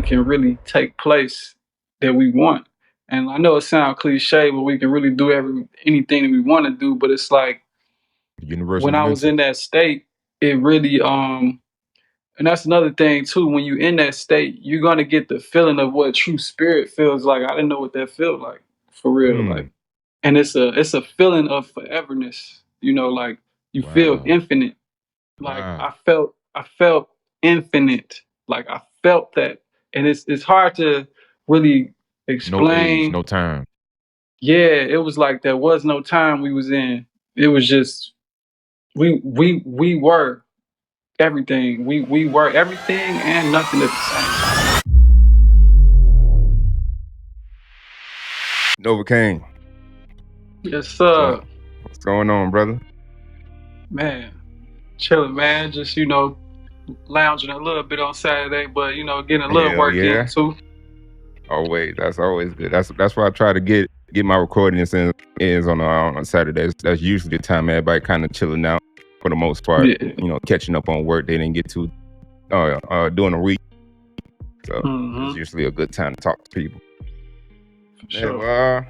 can really take place that we want. And I know it sounds cliche, but we can really do anything that we want to do. But it's like Universal when I was mental. in that state, it really and that's another thing too. When you're in that state, you're gonna get the feeling of what true spirit feels like. I didn't know what that felt like for real. Mm. Like, and it's a feeling of foreverness. Like you feel Wow. infinite. Like Wow. I felt infinite. Like I felt that, and it's hard to really No age, explain. no time. Yeah, it was like there was no time we was in. It was just we were everything. We were everything and nothing at the same time. Nxvakane. Yes, sir. What's going on, brother? Man, chilling, man. Just lounging a little bit on Saturday, but getting a little Hell work yeah. in too. Oh wait, that's always good. That's why I try to get my recordings in on Saturdays. That's usually the time everybody kind of chilling out for the most part. Yeah. Catching up on work they didn't get to during the week. So Mhm. it's usually a good time to talk to people. For sure. Man,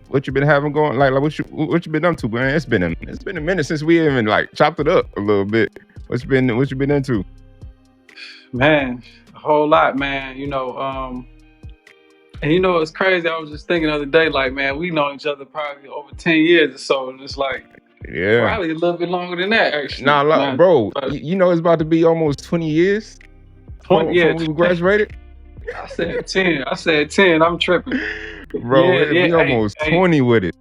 what you been having going? Like what you been up to, man? It's been a minute since we even like chopped it up a little bit. What you been into? Man, a whole lot, man. And it's crazy. I was just thinking the other day, like, man, we know each other probably over 10 years or so, and it's like Yeah. probably a little bit longer than that, actually. Nah, bro, it's about to be almost 20 years 20 from we graduated. I said 10. I'm tripping. Bro, we almost 20 with it.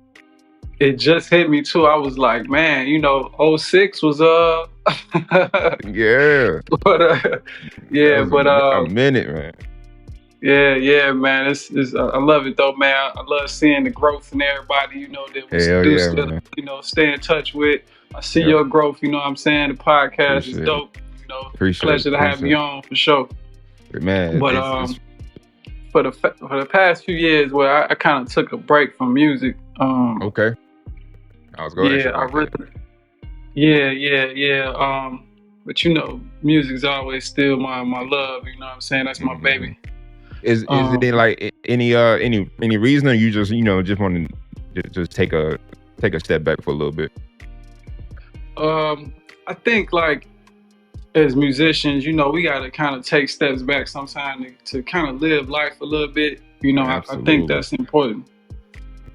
It just hit me too. I was like, man, 06 was yeah. But a minute, man. Yeah, man. It's I love it though, man. I love seeing the growth in everybody, that we still, stay in touch with. I see your growth, you know what I'm saying? The podcast is dope. Pleasure to have you on for sure. Man, but for the past few years where I kind of took a break from music. Okay. I was going to Yeah. But music's always still my love, you know what I'm saying? That's my baby. Is it like any reason, or you just just want to just take a step back for a little bit? I think like as musicians, we got to kind of take steps back sometimes to kind of live life a little bit. I think that's important.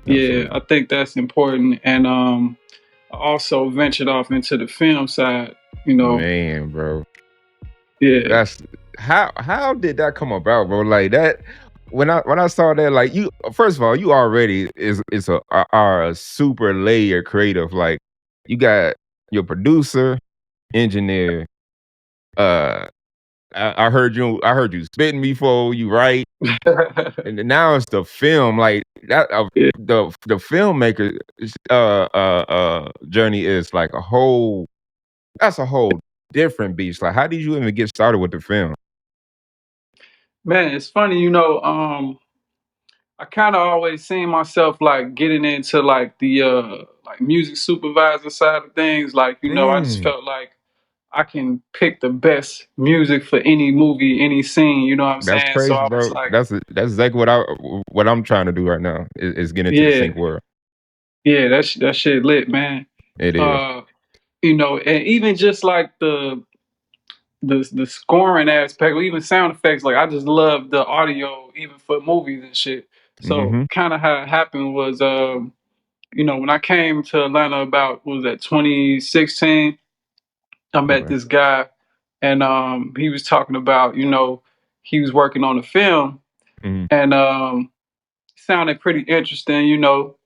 Absolutely. Yeah, I think that's important. And I also ventured off into the film side, Man, bro. Yeah. That's how did that come about, bro? Like that when I saw that, like you, first of all, you already is a super layer creative. Like you got your producer, engineer. I heard you spitting before you write, and now it's the film. Like that, the filmmaker journey is like a whole different beast. Like, how did you even get started with the film? Man, it's funny, I kind of always seen myself like getting into like the like music supervisor side of things. Like, I just felt like I can pick the best music for any movie, any scene. You know what I'm saying? That's crazy, so I bro. was like, that's exactly what I'm trying to do right now. Is get into the sync world. Yeah, that shit lit, man. It is. And even just like the scoring aspect, or even sound effects. Like I just love the audio, even for movies and shit. So kind of how it happened was, when I came to Atlanta about, what was that, 2016, I met this guy, and he was talking about, he was working on a film, and sounded pretty interesting.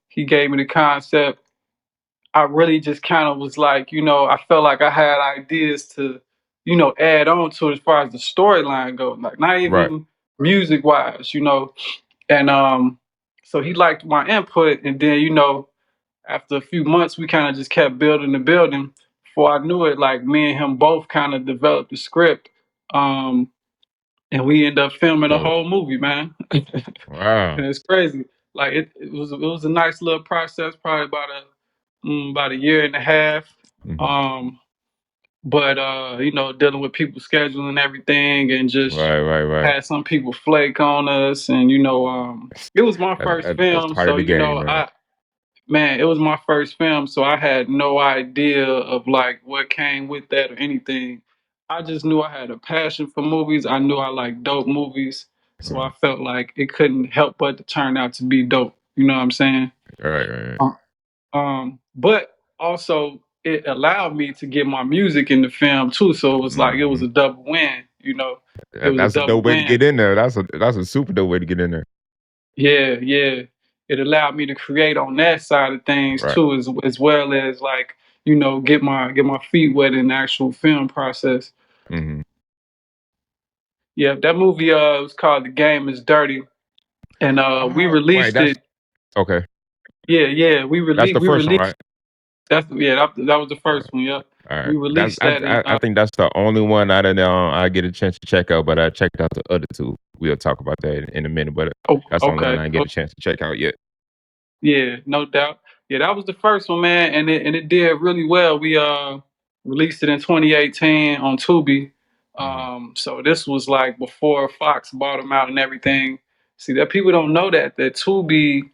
He gave me the concept. I really just kind of was like, I felt like I had ideas to, add on to it as far as the storyline goes, like not even music wise, And so he liked my input, and then, after a few months, we kind of just kept building the building. Before I knew it, like me and him both kind of developed the script, and we ended up filming a whole movie, man. Wow. And it's crazy. Like it was a nice little process, probably about a year and a half. but dealing with people scheduling and everything, and just Right. had some people flake on us, and it was my first That's film, part of so the game, man. it was my first film, so I had no idea of like what came with that or anything. I just knew I had a passion for movies. I knew I liked dope movies, so I felt like it couldn't help but to turn out to be dope. You know what I'm saying? Right. Uh, but also it allowed me to get my music in the film too. So it was like it was Hmm. a double win. It was a That's a double dope way to win. get in there. That's a super dope way to get in there. Yeah, yeah. It allowed me to create on that side of things Right. too, as well as like get my feet wet in the actual film process. Hmm. Yeah, that movie was called The Game Is Dirty, and we Oh, right. released That's it. okay. Yeah, That's the we first one, released. right? That was the All right. first one. Yep, All right. we That's released that in. I think that's the only one I didn't I get a chance to check out, but I checked out the other two. We'll talk about that in a minute, but Oh, that's the only one okay. I didn't get a chance to check out yet. Yeah, no doubt. Yeah, that was the first one, man, and it did really well. We released it in 2018 on Tubi. Hmm. So this was like before Fox bought them out and everything. See, that people don't know that Tubi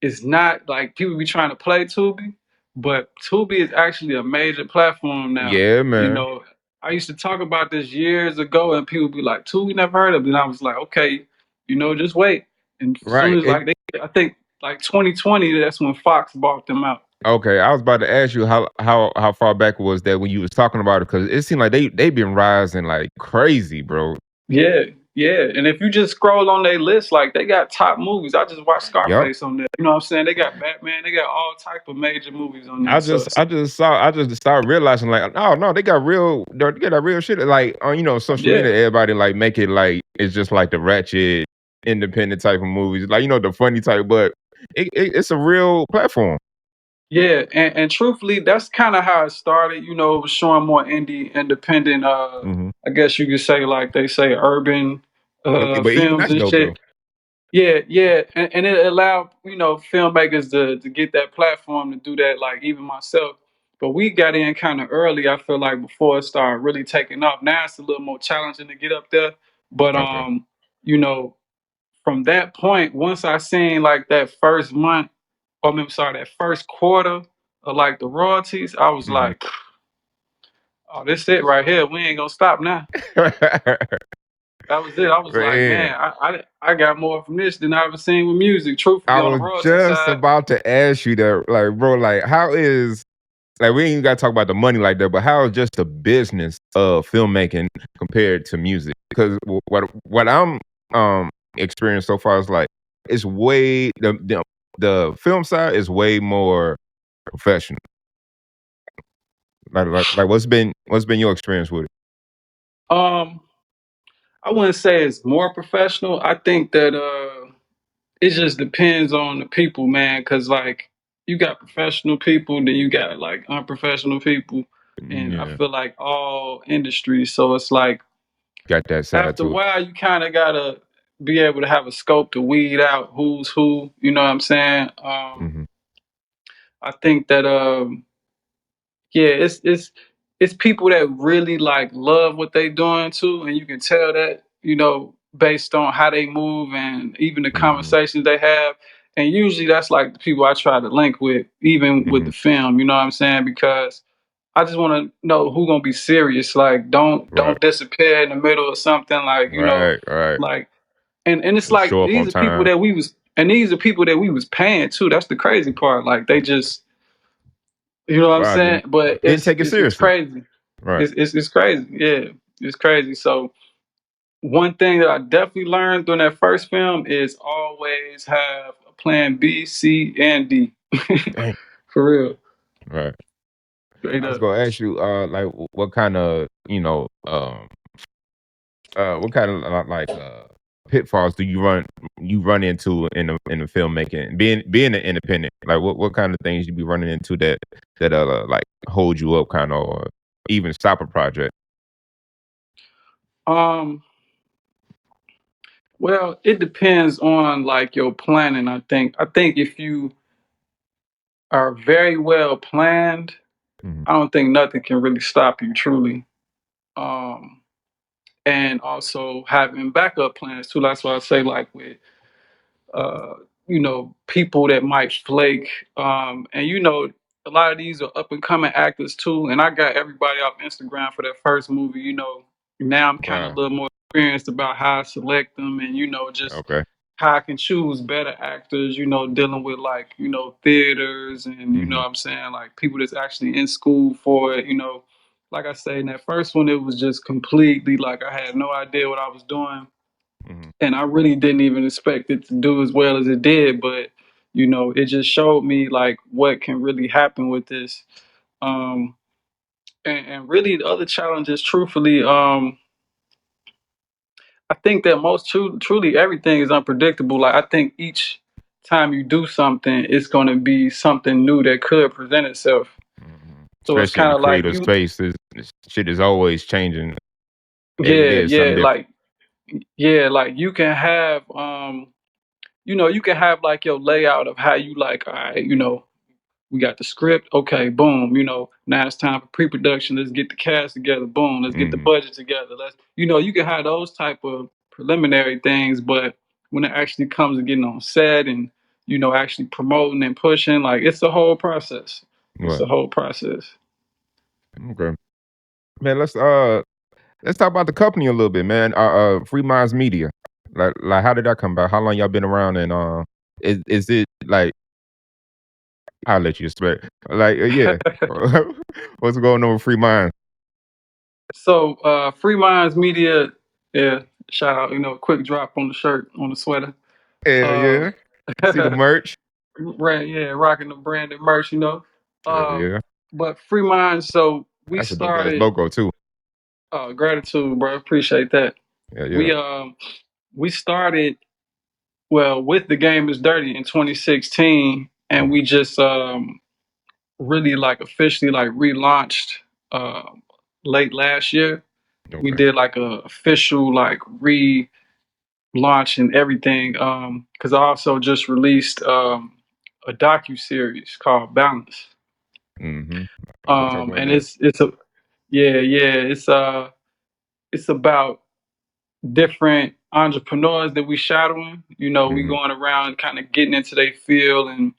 is not like people be trying to play Tubi, but Tubi is actually a major platform now. Yeah, You man. know, I used to talk about this years ago, and people be like, "Tubi, never heard of it." And I was like, "Okay, just wait." And as soon Right. as like I think like 2020, that's when Fox bought them out. Okay, I was about to ask you how far back was that when you was talking about it, because it seemed like they been rising like crazy, bro. Yeah, yeah. And if you just scroll on their list, like they got top movies. I just watched Yep. Scarface on there. You know what I'm saying? They got Batman. They got all type of major movies on there. I So just I just saw I just started realizing like, oh no, they got that real shit. Like on social yeah, media, everybody like make it like it's just like the ratchet independent type of movies, like the funny type, but it's a real platform. yeah. And truthfully, that's kind of how it started. It was showing more indie, independent. Hmm. I guess you could say like they say urban But even films that's and dope though. shit. Yeah, yeah, and it allowed filmmakers to get that platform to do that. Like even myself, but we got in kind of early. I feel like before it started really taking off. Now it's a little more challenging to get up there. But Okay. you know, from that point, once I seen like that first month, sorry, that first quarter of like the royalties, I was Hmm. like, oh, this it right here. We ain't gonna stop now. That was it. I was like, Man, man, I got more from this than I ever seen with music. I Truthfully, on the was royalty just side. about to ask you that, like, bro, like, how is like we ain't even got to talk about the money like that, but how is just the business of filmmaking compared to music? Because what I'm experiencing so far is like it's way the film side is way more professional. Like what's been your experience with it? Um, I wouldn't say it's more professional. I think that it just depends on the people, man. Cause like you got professional people, then you got like unprofessional people, and I Yeah, feel like all industries. So it's like got that side after a to it. while, you kind of gotta be able to have a scope to weed out who's who. You know what I'm saying? Hmm. I think that yeah, it's people that really like love what they doing too, and you can tell that based on how they move and even the Hmm. conversations they have. And usually that's like the people I try to link with, even with Hmm. the film. You know what I'm saying? Because I just want to know who gonna be serious. Like, Right, don't disappear in the middle of something. Like, right. like, and it's Or like show up on time. these are people that we was paying too. That's the crazy part. Like, they just what I'm Wow, saying? But didn't take it it's seriously. crazy. Right. It's crazy. Yeah, it's crazy. So one thing that I definitely learned during that first film is always have a plan B, C, and D. Dang. For real, Right. straight I was up. gonna ask you, like, what kind of, what kind of pitfalls do you run into in the filmmaking, being an independent? Like, what kind of things you be running into that like hold you up, kind of, or even stop a project? Um, well, it depends on like your planning. I think if you are very well planned, Mhm. I don't think nothing can really stop you truly. Um, and also having backup plans too. That's why I say like with uh, people that might flake. And a lot of these are up and coming actors too. And I got everybody off Instagram for that first movie. Now I'm kind of a Wow. little more experienced about how I select them, and just Okay. how I can choose better actors. Dealing with like theaters, and Mhm. what I'm saying, like people that's actually in school for it. Like I say, in that first one, it was just completely like I had no idea what I was doing, Mhm. and I really didn't even expect it to do as well as it did. But it just showed me like what can really happen with this. Um, and really, the other challenges, truthfully, I think that truly everything is unpredictable. Like I think each time you do something, it's going to be something new that could present itself. Mhm. So it's Especially in kind the of like creative space, this shit is always changing. Every yeah, day is something yeah, different. like yeah, like you can have like your layout of how you like, all right, we got the script. Okay, boom. Now it's time for pre-production. Let's get the cast together. Boom. Let's get the Mhm. budget together. You can have those type of preliminary things, but when it actually comes to getting on set and actually promoting and pushing, like it's a whole process. It's Right. a whole process. Okay. Man, let's talk about the company a little bit, man. Free Minds Media. Like how did that come about? How long y'all been around, and is it like I'll let you explain. Like yeah. What's going on with Free Minds? So, Free Minds Media, yeah, shout out, quick drop on the shirt, on the sweater. Hell Um, yeah. See the merch? right, yeah, rocking the branded merch. Hell Um, yeah. but Free Minds, so we That's a dope ass started, logo too. gratitude, bro, appreciate that. Yeah, yeah. We started, well, with The Game is Dirty in 2016, and Mhm. we just really like officially like relaunched late last year. We Okay. did like a official like launch and everything. Because I also just released a docu series called Balance. Mhm. I want to talk about And that. it's a yeah, it's about different entrepreneurs that we shadowing. We Mhm. going around kind of getting into their field and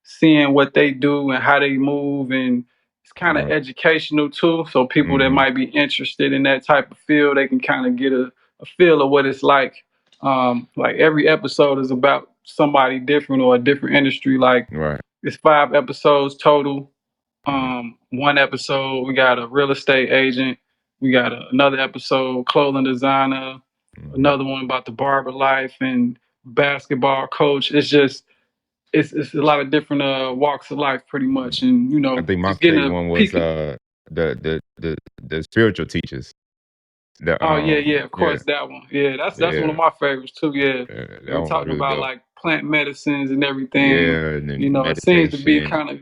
seeing what they do and how they move, and it's kind of Right. educational too. So people that Mhm. might be interested in that type of field, they can kind of get a feel of what it's like. Like every episode is about somebody different or a different industry. Like Right. it's 5 episodes total. Mhm. One episode we got a real estate agent. We got another episode clothing designer. Mhm. Another one about the barber life and basketball coach. It's a lot of different walks of life, pretty much, Mhm. and I think my just getting favorite a one was peek. the spiritual teachers. The Oh yeah, yeah, of yeah, course that one. Yeah, that's one of yeah, my favorites too. Yeah, that we one was talking really about dope. like plant medicines and everything. Yeah, and then It seems to be meditation. kind of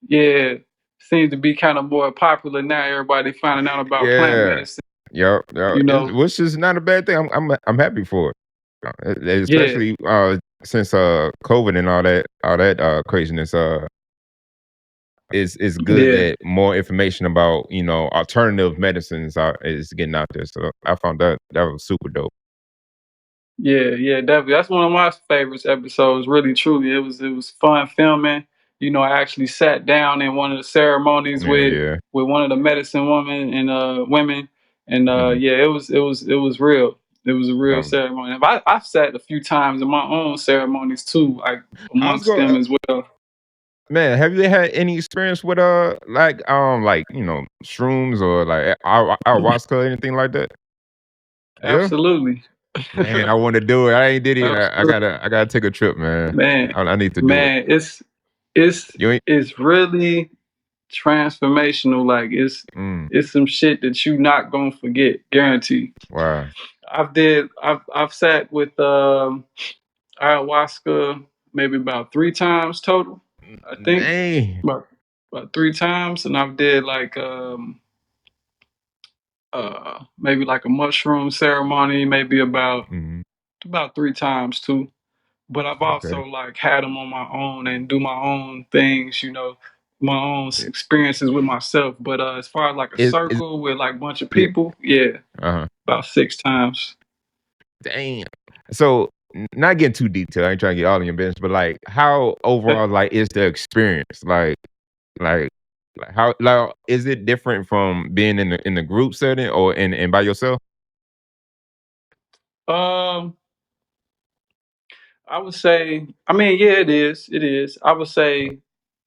yeah, seems to be kind of more popular now. Everybody finding out about plant Yeah. medicine. Yep, yep. You know, Which is not a bad thing. I'm happy for it. yeah, Especially since COVID and all that craziness. It's good yeah. that more information about alternative medicines is getting out there. So I found that was super dope. Yeah, yeah, definitely. That's one of my favorite episodes. Really, truly, it was fun filming. I actually sat down in one of the ceremonies Yeah, with yeah. one of the medicine women and women, and Mhm. yeah, it was real. It was a real Um, ceremony. I've sat a few times in my own ceremonies too, like I was amongst going. them as well. Man, have you had any experience with like shrooms or like ayahuasca or anything like that? Yeah. Absolutely, Man, I want to do it. I ain't did it. I absolutely, gotta take a trip, man. man, I need to do it. man. It's You ain't. it's really transformational. Like Mm, it's some shit that you not gonna forget, guaranteed. wow. I've sat with ayahuasca maybe about 3 times total, I think. Dang. About 3 times, and I've did like maybe like a mushroom ceremony maybe Mhm. about 3 times too. But I've also Okay. like had them on my own and do my own things, my own Yeah. experiences with myself. But as far as like a Is circle with like a bunch of yeah. people, yeah, Uh-huh. about 6 times. Damn. So not getting too detailed. I ain't trying to get all in your business, but like how overall like is the experience? Like like how like is it different from being in the group setting or in by yourself? Um, I would say, I mean, yeah, it is. It is. I would say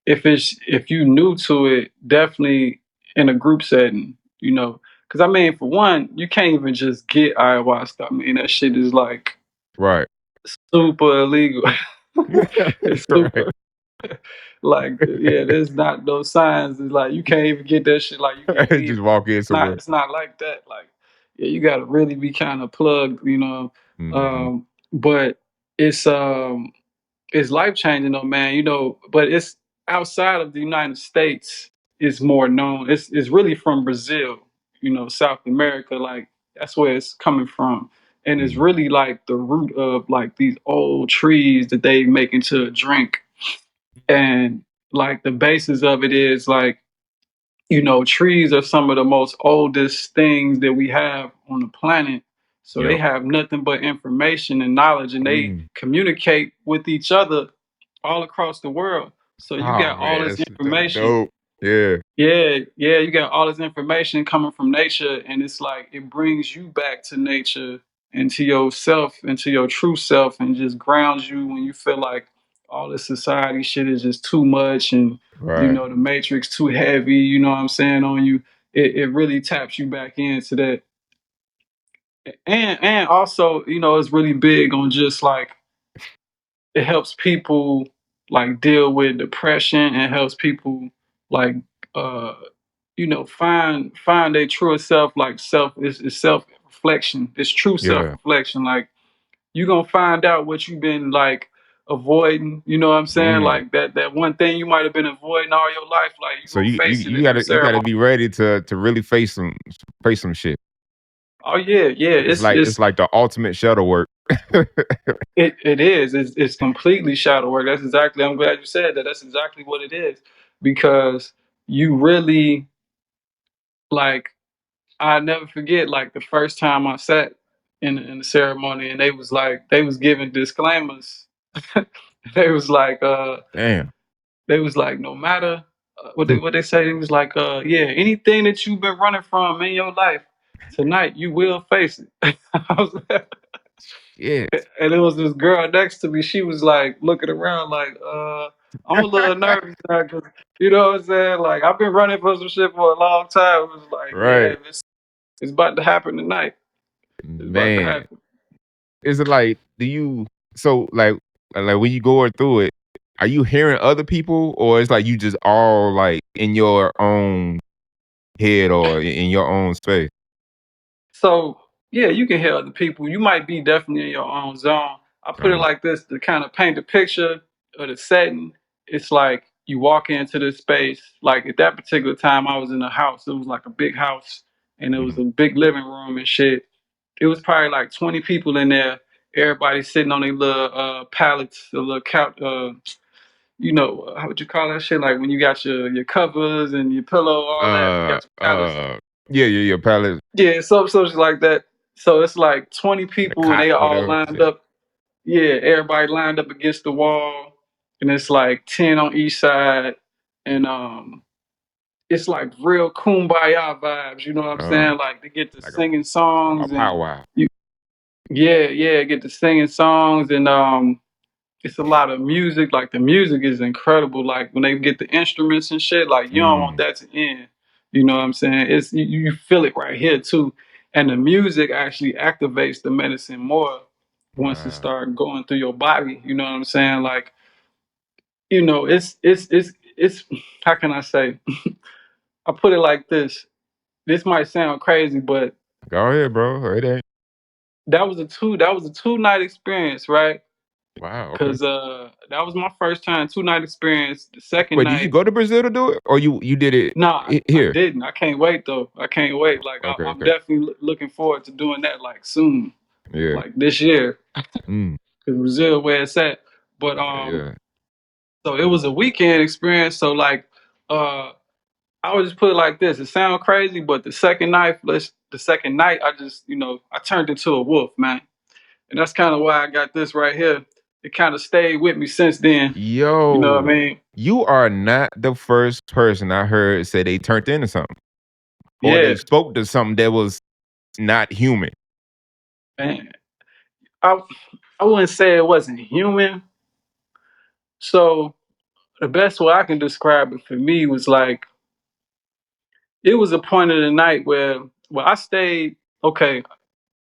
if you new to it, definitely in a group setting, because I mean, for one, you can't even just get ayahuasca. I mean, that shit is like Right. super illegal. It's Right. super like, yeah, there's not no signs. It's like you can't even get that shit like you get weed. Just walk in It's not. somewhere. It's not like that. Like, yeah, you got to really be kind of plugged. Mhm. But it's um it's life changing though, man. But it's outside of the United States. It's more known. It's really from Brazil. South America. Like that's where it's coming from, and it's Mhm. really like the root of like these old trees that they make into a drink, and like the basis of it is like trees are some of the most oldest things that we have on the planet. So they Yep. have nothing but information and knowledge, and they Mm. communicate with each other all across the world. So you Oh got all man, this that's so information. dope. Yeah. Yeah, yeah, you got all this information coming from nature, and it's like it brings you back to nature and to yourself and to your true self, and just grounds you when you feel like all this society shit is just too much, and Right. the matrix too heavy. You know what I'm saying on you. It really taps you back into that, and also it's really big on just like it helps people like deal with depression and helps people like uh find their true self, like self is self reflection. It's true self Yeah. reflection. Like you gonna find out what you've been like avoiding, you know what I'm saying? Mm. Like that one thing you might have been avoiding all your life, like you So gonna you face it you in them gotta you gotta ceremony. be ready to really face some shit. Oh yeah, yeah. It's like the ultimate shadow work. It is. It's completely shadow work. That's exactly. I'm glad you said that. That's exactly what it is, because you really like. I never forget like the first time I sat in the ceremony, and they was giving disclaimers. they was like uh Damn. they was like no matter what they say. It was like yeah, anything that you've been running from in your life, tonight you will face it. I was Shit. And it was this girl next to me. She was like looking around, like, I'm a little nervous now, cause you know what I'm saying. Like, I've been running for some shit for a long time. It was like, yeah, Right. it's about to happen tonight. It's about to Man. happen. Is it like do you so like when you going through it, are you hearing other people or it's like you just all like in your own head or in your own space? So yeah, you can hear other people. You might be definitely in your own zone. I put it Uh-huh. like this to kind of paint the picture of the setting. It's like you walk into this space. Like at that particular time, I was in a house. It was like a big house, and it was Mhm. a big living room and shit. It was probably like 20 people in there. Everybody sitting on their little pallets, a little couch. How would you call that shit? Like when you got your covers and your pillow, all that. You Uh, got your pallets. uh, yeah, your palette, Yeah, something like that. So it's like 20 the people and cot, they all whatever. lined Shit. up. Yeah, everybody lined up against the wall, and it's like 10 on each side, and it's like real kumbaya vibes. You know what I'm Uh, saying? Like they get to like singing a songs, and powwow. you, yeah, yeah, get to singing songs, and it's a lot of music. Like the music is incredible. Like when they get the instruments and shit, like you don't want Mm, that to end. You know what I'm saying? It's you feel it right here too, and the music actually activates the medicine more once it wow. start going through your body. You know what I'm saying? Like it's how can I say? I put it like this. This might sound crazy, but Go ahead, bro. It ain't. that was a 2 night experience, right? Wow. Okay. Cause that was my first time 2 night experience. The second Wait, did you night. go to Brazil to do it, or you did it No, I here? didn't. I can't wait though. I can't wait. Like Okay. I'm Okay. definitely looking forward to doing that like soon, Yeah. like this year, Mm, because Brazil where it's at. But yeah. so it was a weekend experience. So like uh, I would just put it like this. It sounds crazy, but the second night, I just, I turned into a wolf, man. And that's kind of why I got this right here. It kind of stayed with me since then. You know what I Yo, mean? you are not the first person I heard say they turned into something or they Yeah. spoke to something that was not human. And I, I wouldn't say it wasn't human. So the best way I can describe it for me was like, it was a point of the night where, I stayed. Okay,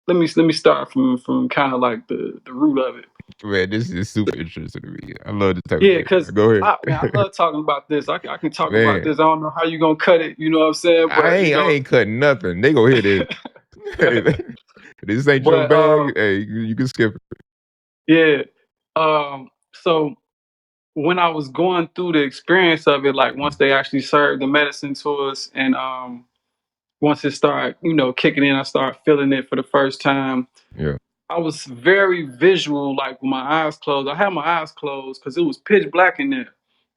let me start from kind of like the root of it. Man, this is super interesting to me. I love this type of Yeah, shit. cause Go ahead. I love talking about this. I can talk about Man, this. I don't know how you gonna cut it. You know what I'm saying? I But ain't I ain't cutting nothing. They gonna hear this. Hey, this ain't your but bag. Hey, you can skip it. yeah. So when I was going through the experience of it, like once they actually served the medicine to us, and once it started, kicking in, I started feeling it for the first time. Yeah. I was very visual, like with my eyes closed. I had my eyes closed because it was pitch black in there.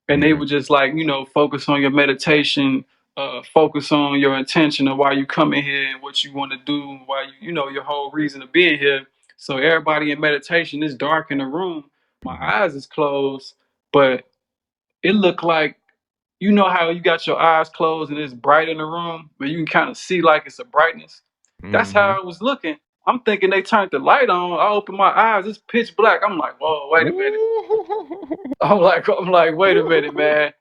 And they Mhm. would just like, focus on your meditation, focus on your intention of why you come in here and what you want to do, why your whole reason of being here. So everybody in meditation is dark in the room. My Mhm. eyes is closed, but it looked like, how you got your eyes closed and it's bright in the room, but you can kind of see like it's a brightness. That's Mhm. how it was looking. I'm thinking they turned the light on. I open my eyes, it's pitch black. I'm like, whoa, wait a minute. Ooh. I'm like, wait a minute, man.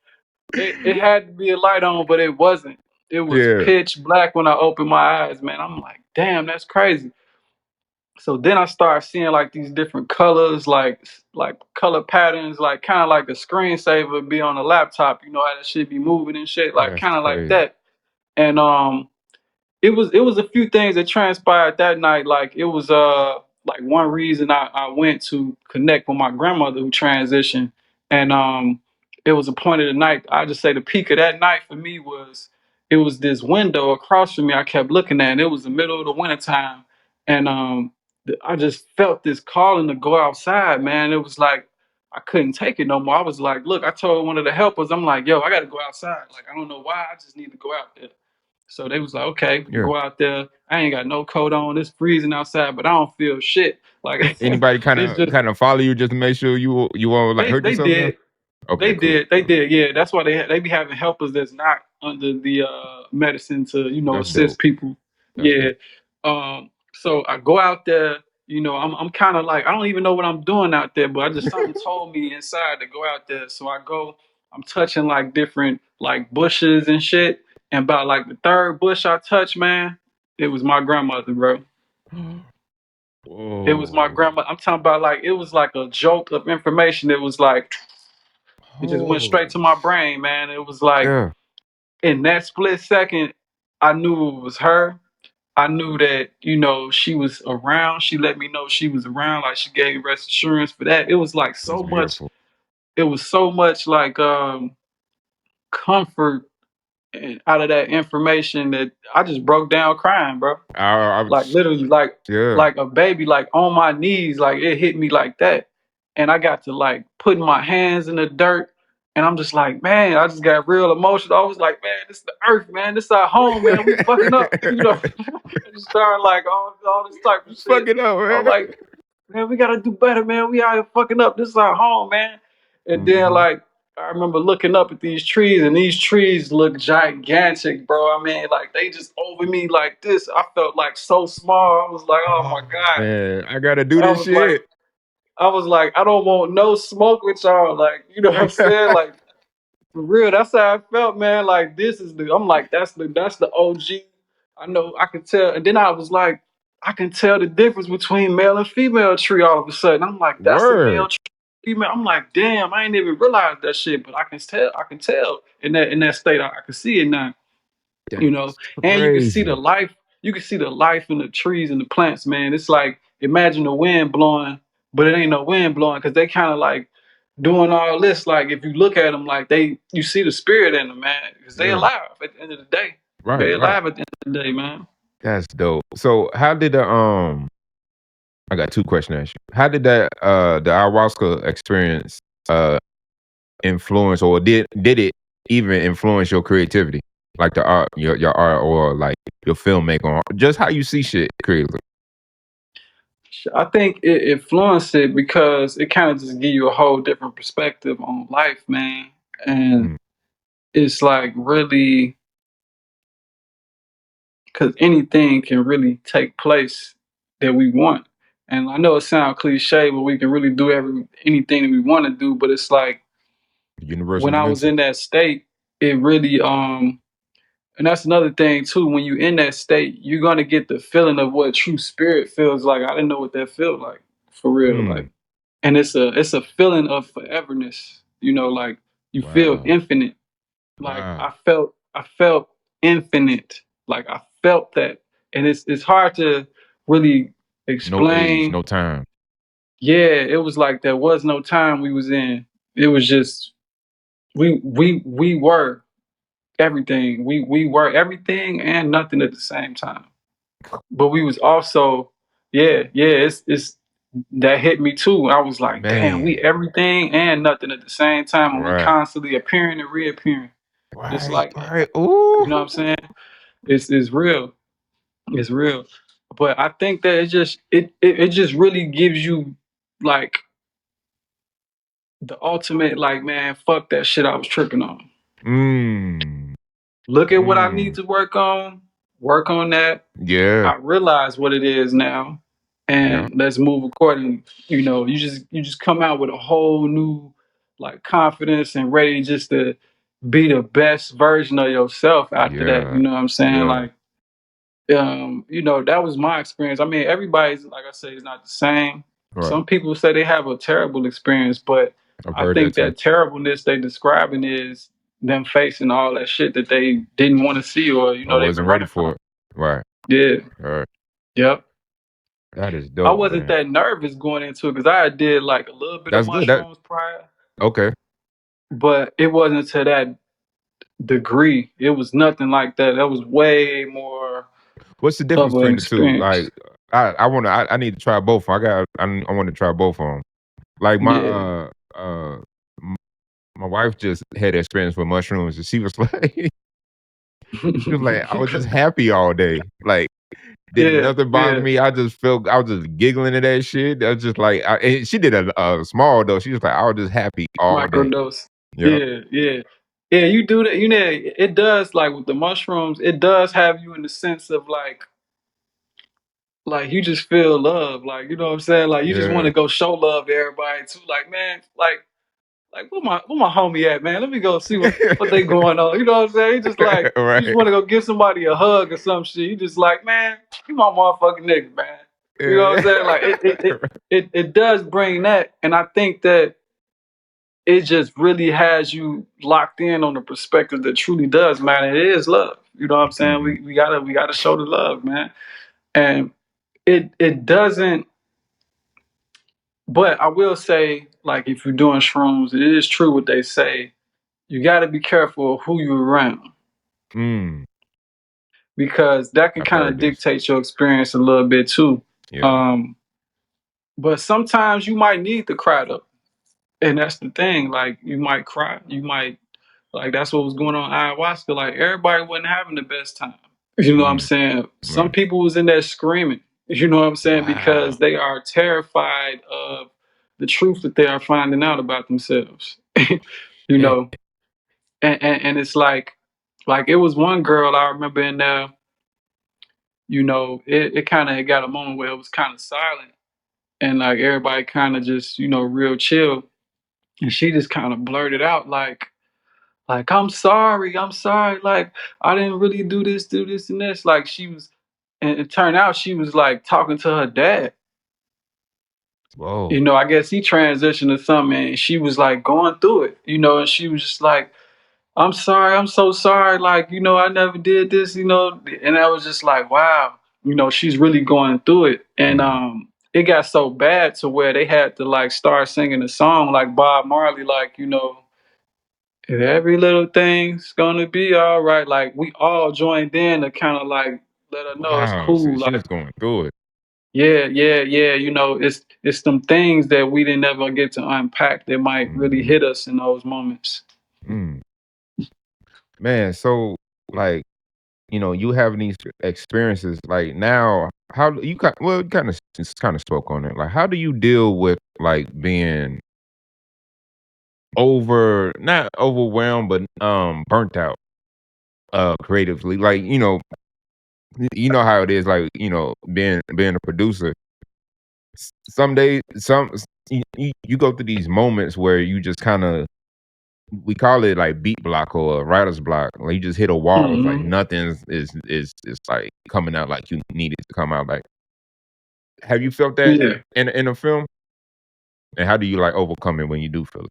It had to be a light on, but it wasn't. It was Yeah. pitch black when I opened my eyes, man. I'm like, damn, that's crazy. So then I started seeing like these different colors, like color patterns, like kind of like a screensaver would be on a laptop. You know how that shit be moving and shit, like That's kind of like crazy. that. And it was a few things that transpired that night. Like it was like one reason I went to connect with my grandmother who transitioned, and it was a point of the night. I just say the peak of that night for me was, it was this window across from me I kept looking at, and it was the middle of the winter time, and I just felt this calling to go outside, man. It was like I couldn't take it no more. I was like, look, I told one of the helpers, I'm like, yo, I got to go outside. Like I don't know why, I just need to go out there. So they was like, okay, Yeah. go out there. I ain't got no coat on. It's freezing outside, but I don't feel shit. Like Anybody kind it's of just kind of follow you just to make sure you won't like they hurt they yourself now? did. Okay, cool. They Cool. did. Yeah, that's why they be having helpers that's not under the medicine to That's dope. assist people. That's Yeah. dope. So I go out there. I'm kind of like, I don't even know what I'm doing out there, but I just, something told me inside to go out there. So I go. I'm touching like different like bushes and shit. And about like the third bush I touched, man, it was my grandmother, bro. It was my Whoa. grandma. I'm talking about like, it was like a jolt of information. It was like, it just went straight Holy to my brain, man. It was like, yeah. in that split second, I knew it was her. I knew that, she was around. She let me know she was around. Like she gave me rest assurance for that. It was like That's so much, beautiful. it was so much like comfort and out of that information that I just broke down crying, bro. I Like literally, like yeah. like a baby, like on my knees, like it hit me like that. And I got to like putting my hands in the dirt, and I'm just like, man, I just got real emotional. I was like, man, this is the earth, man. This is our home, man. We fucking up, I just started like all this type of Fuck shit. it up, I'm man. like, man, we gotta do better, man. We out here fucking up. This is our home, man. And then Mhm. like, I remember looking up at these trees, and these trees look gigantic, bro. I mean, like they just over me like this. I felt like so small. I was like, oh my Oh god. man, I gotta do I this was like, shit. I don't want no smoke with y'all. Like, you know what I'm saying? Like for real, that's how I felt, man. Like this is the. I'm like, that's the OG. I know. I can tell. And then I was like, I can tell the difference between male and female tree. All of a sudden, I'm like, that's a male Word. tree. Female. I'm like, damn, I ain't even realized that shit. But I can tell. I can tell in that state. I can see it now. That's And you can see the crazy. life. You can see the life in the trees and the plants, man. It's like, imagine the wind blowing, but it ain't no wind blowing because they kind of like doing all this. Like if you look at them, like you see the spirit in them, man, because they Yeah. alive at the end of the day. Right, They right. alive at the end of the day, man. That's dope. So how did the I got two questions to ask you. How did that the ayahuasca experience uh influence or did it even influence your creativity, like the art, your art, or like your filmmaking, or just how you see shit creatively? I think it influenced it because it kind of just give you a whole different perspective on life, man. And Mm. it's like really because anything can really take place that we want. And I know it sounds cliche, but we can really do anything that we want to do. But it's like The universe when is I was mental. in that state, it really and that's another thing too. When you're in that state, you're gonna get the feeling of what true spirit feels like. I didn't know what that felt like for real. Mm. Like, and it's a feeling of foreverness. You know, like you feel Wow. infinite. Like Wow. I felt infinite. Like I felt that, and it's hard to really No age, explain. no time. Yeah, it was like there was no time we was in. It was just we were everything. We were everything and nothing at the same time. But we was also, yeah, it's that hit me too. I was like, damn, we Man. everything and nothing at the same time, and we Right. constantly appearing and reappearing. It's Right. like that. Right. You know what I'm Ooh. saying? It's real. It's real. But I think that it just really gives you like the ultimate like, man, fuck that shit I was tripping on. Mm. Look at what I need Mm. to work on that. Yeah. I realize what it is now, Yeah. and let's move accordingly. You just come out with a whole new like confidence and ready just to be the best version of yourself after that. Yeah. You know what I'm saying? Yeah. Like, that was my experience. I mean, everybody's like I say is not the same. Right. Some people say they have a terrible experience, but I've I heard that think too. that terribleness they describing is them facing all that shit that they didn't want to see or I they've been wasn't ready running for from. it. Right. Yeah. Right. Yep. That is I dope, wasn't man. that nervous going into it because I did like a little bit of That's good. That mushrooms prior, okay. but it wasn't to that degree. It was nothing like that. That was way more What's the difference of an between the two? experience. Like, I need to try both. I want to try both of them. Like Yeah. m- my wife just had experience with mushrooms, and she was like, I was just happy all day. Like, didn't Yeah, nothing bother yeah. me. I was just giggling at that shit. I was just like, and she did a small though. She was like, I was just happy all day. Microdose. Yeah, Yeah, yeah. Yeah, you do that. It does like with the mushrooms, it does have you in the sense of like you just feel love. Like, you know what I'm saying? Like you just want yeah, to go show love to everybody too. Like, man, like where my homie at, man? Let me go see what they going on. You know what I'm saying? You just right. want to go give somebody a hug or some shit. You just like, man, you my motherfucking nigga, man. You know what I'm Yeah, saying? Like it does bring that, and I think that it just really has you locked in on the perspective that truly does matter. It is love. You know what I'm saying? hmm We gotta show the love, man. And it doesn't. But I will say, like, if you're doing shrooms, it is true what they say. You got to be careful of who you're around mm, because that can I've kind heard of this. dictate your experience a little bit too. Yeah. Um, but sometimes you might need to cry up, and that's the thing. Like, you might cry, you might like that's what was going on in ayahuasca. Like everybody wasn't having the best time. You know what I'm Mm, saying? Some right. people was in there screaming. You know what I'm saying? Wow. Because they are terrified of the truth that they are finding out about themselves. you Shit. know, and it's like it was one girl I remember in there. It kind of got a moment where it was kind of silent and like everybody kind of just real chill, and she just kind of blurted out like I'm sorry, like I didn't really do this and this. Like she was, and it turned out she was like talking to her dad. Whoa. I guess he transitioned to something, and she was like going through it, and she was just like, I'm sorry, I'm so sorry, like I never did this, and I was just like, wow, she's really going through it, and Mm, it got so bad to where they had to like start singing a song like Bob Marley, like every little thing's gonna be all right. Like we all joined in to kind of like let her know it's wow. So cool. she Like was going through it. yeah, yeah, yeah. It's some things that we didn't ever get to unpack that might really Hmm hit us in those moments. Mm. Man, so like, you having these experiences, like now, how do you well, you kind of spoke on it. Like, how do you deal with like being not overwhelmed, but burnt out creatively? Like, you know how it is, like, being a producer. Some days, you go through these moments where you just kind of, we call it like beat block or writer's block. Like you just hit a wall. It's like Hmm. nothing is like coming out like you need it to come out. Like, have you felt that Yeah. in a film? And how do you like overcome it when you do feel it?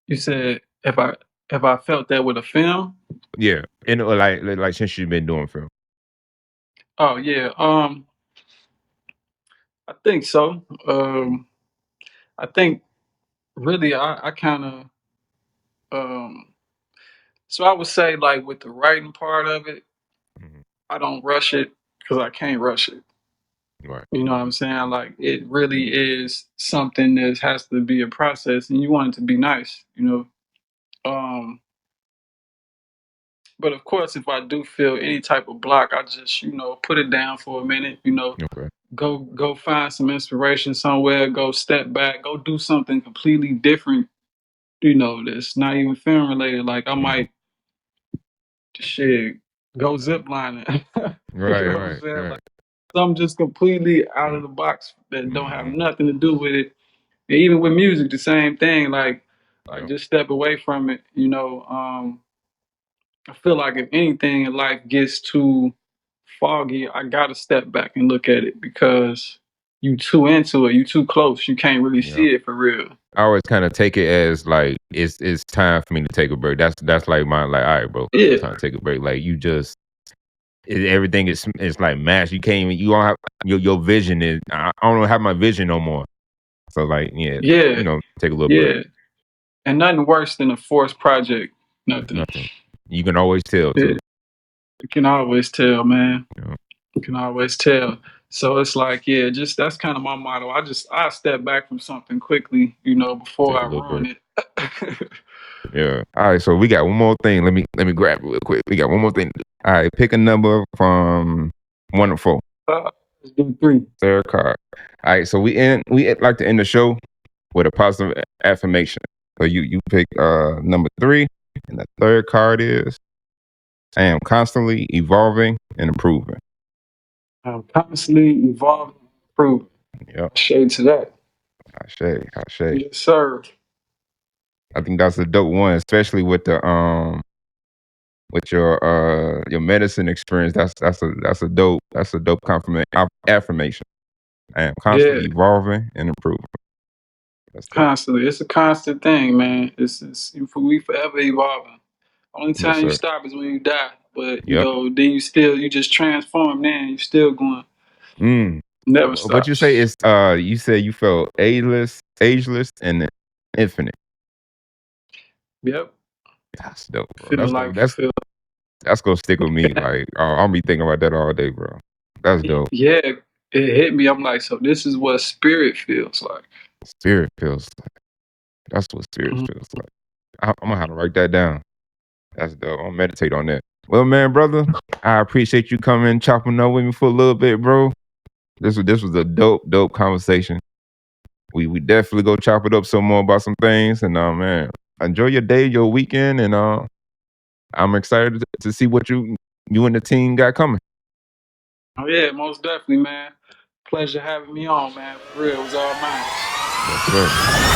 You said if I felt that with a film? Yeah, and like since you've been doing film. Oh yeah. I think so. I think really I kind of um. So I would say like with the writing part of it, Mhm. I don't rush it because I can't rush it. Right. You know what I'm saying? Like it really is something that has to be a process, and you want it to be nice. Um. But of course, if I do feel any type of block, I just put it down for a minute. Okay. Go find some inspiration somewhere. Go step back. Go do something completely different. That's not even film related. Like I Mhm. might shit go zip lining. You Right. know what I'm Right. saying? Right. Like something just completely out of the box that don't have Mm-hmm. nothing to do with it. And even with music, the same thing. Like Yeah. just step away from it. I feel like if anything in life gets too foggy, I gotta step back and look at it because you too into it, you too close, you can't really Yeah. see it for real. I always kind of take it as like it's time for me to take a break. That's like my, like, all right, bro, Yeah, time to take a break. Like you just everything is like mashed. You can't even, you don't have your vision is, I don't have my vision no more. So like, yeah, yeah, take a little break. yeah. And nothing worse than a forced project. Nothing. Nothing. You can always tell too. Yeah, you can always tell, man. You know, You can always tell. So it's like, yeah, just that's kind of my motto. I step back from something quickly, before take a I little break. ruin it. Yeah. All right. So we got one more thing. Let me grab it real quick. We got one more thing. All right. Pick a number from 1 to 4. Let's do 3. Third card. All right. So we like to end the show with a positive affirmation. So you pick number 3, and the third card is, I am constantly evolving and improving. I'm constantly evolving and improving. Yep. Shade to that. Ashe. Yes, sir. I think that's a dope one, especially with your medicine experience. That's a dope affirmation. I am Yeah, constantly evolving and improving. That's dope. constantly. It's a constant thing, man. It's we forever evolving. Only Yes, time you sir. stop is when you die. But Yep. then you just transform. Then you still going. Mm. Never What you say stops. is you said you felt ageless and infinite. Yep. That's dope, bro. Feel like That's gonna stick with me. Like, I'll be thinking about that all day, bro. That's dope. yeah. It hit me. I'm like, so this is what spirit feels like. Spirit feels like. That's what spirit Mhm. feels like. I'm gonna have to write that down. That's dope. I'll meditate on that. Well, man, brother, I appreciate you coming chopping up with me for a little bit, bro. This was a dope conversation. We definitely go chop it up some more about some things, and man, enjoy your day, your weekend, and I'm excited to see what you and the team got coming. Oh yeah, most definitely, man. Pleasure having me on, man. For real, it was all mine. Yes, sir.